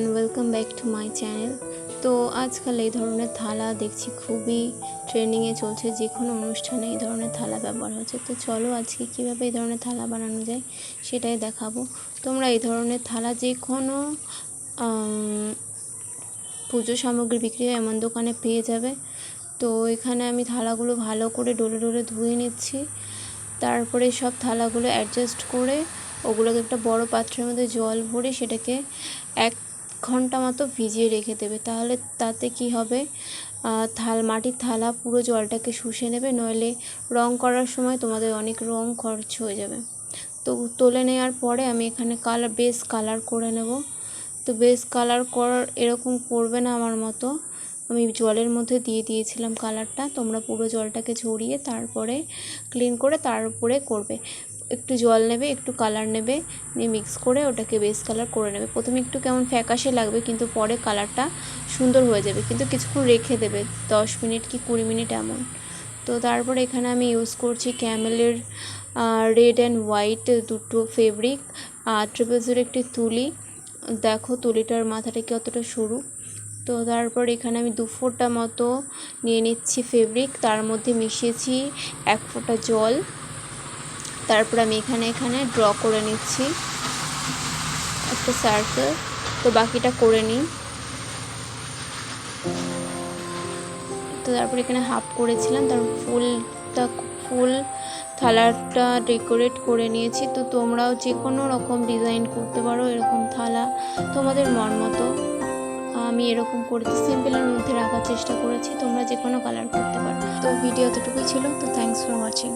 Everyone, welcome back to my channel. তো আজকাল এই ধরনের থালা দেখছি খুবই ট্রেন্ডিংয়ে চলছে, যে কোনো অনুষ্ঠানে এই ধরনের থালা ব্যবহার হচ্ছে। তো চলো আজকে কীভাবে এই ধরনের থালা বানানো যায় সেটাই দেখাবো। তোমরা এই ধরনের থালা যে কোনো পুজো সামগ্রী বিক্রি হয় এমন দোকানে পেয়ে যাবে। তো এখানে আমি থালাগুলো ভালো করে ডলে ডলে ধুয়ে নিচ্ছি। তারপরে সব থালাগুলো অ্যাডজাস্ট করে ওগুলোকে একটা বড় পাত্রের মধ্যে জল ভরে সেটাকে 1 ঘন্টা মতো ভিজিয়ে রেখে দেবে। তাহলে তাতে কি হবে, মাটির থালা পুরো জলটাকে শুষে নেবে, নইলে রং করার সময় তোমাদের অনেক রং খরচ হয়ে যাবে। তো তুলে নেওয়ার পরে আমি এখানে বেস কালার করে নেব। তো বেস কালার এরকম করবে না আমার মতো, আমি জলের মধ্যে দিয়ে দিয়েছিলাম কালারটা। তোমরা পুরো জলটাকে ঝরিয়ে তারপরে ক্লিন করে তার উপরে করবে। একটু জল নেবে, একটু কালার নেবে, নিয়ে মিক্স করে ওটাকে বেস কালার করে নেবে। প্রথমে একটু কেমন ফ্যাকাশে লাগবে, কিন্তু পরে কালারটা সুন্দর হয়ে যাবে। কিন্তু কিছুক্ষণ রেখে দেবে, 10 মিনিট কি 20 মিনিট এমন। তো তারপরে এখানে আমি ইউজ করছি ক্যামেলের রেড অ্যান্ড হোয়াইট দুটো ফেব্রিক, আর 000 একটি তুলি। দেখো তুলিটার মাথাটা কি অতটা সরু। তো তারপর এখানে আমি 2 ফোঁটা মতো নিয়ে নিচ্ছি ফেব্রিক, তার মধ্যে মিশিয়েছি 1 ফোঁটা জল। তারপর আমি এখানে ড্র করে নিচ্ছি একটা সার্কেল। তো বাকিটা করে নিই। তো তারপর এখানে হাফ করেছিলাম, তারপর ফুল থালাটা ডেকোরেট করে নিয়েছি। তো তোমরাও যে কোনো রকম ডিজাইন করতে পারো, এরকম থালা তোমাদের মন মতো। আমি এরকম করতে সিম্পলের মধ্যে রাখার চেষ্টা করেছি, তোমরা যে কোনো কালার করতে পারো। তো ভিডিও এতটুকুই ছিল। তো থ্যাংকস ফর ওয়াচিং।